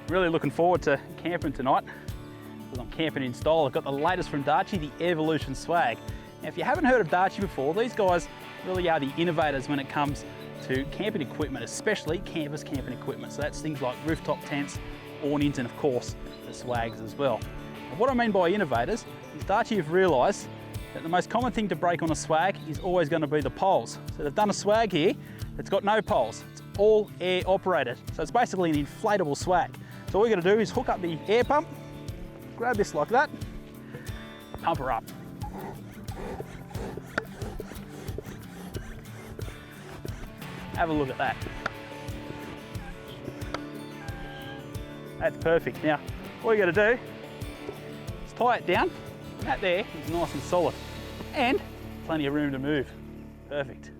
Really looking forward to camping tonight, because I'm camping in style. I've got the latest from Darche, the Evolution swag. Now, if you haven't heard of Darche before, these guys really are the innovators when it comes to camping equipment, especially canvas camping equipment. So that's things like rooftop tents, awnings, and of course, the swags as well. And what I mean by innovators is Darche have realised that the most common thing to break on a swag is always going to be the poles. So they've done a swag here that's got no poles. It's all air operated. So it's basically an inflatable swag. So all you're going to do is hook up the air pump, grab this like that, pump her up. Have a look at that. That's perfect. Now, all you got to do is tie it down. That there is nice and solid and plenty of room to move. Perfect.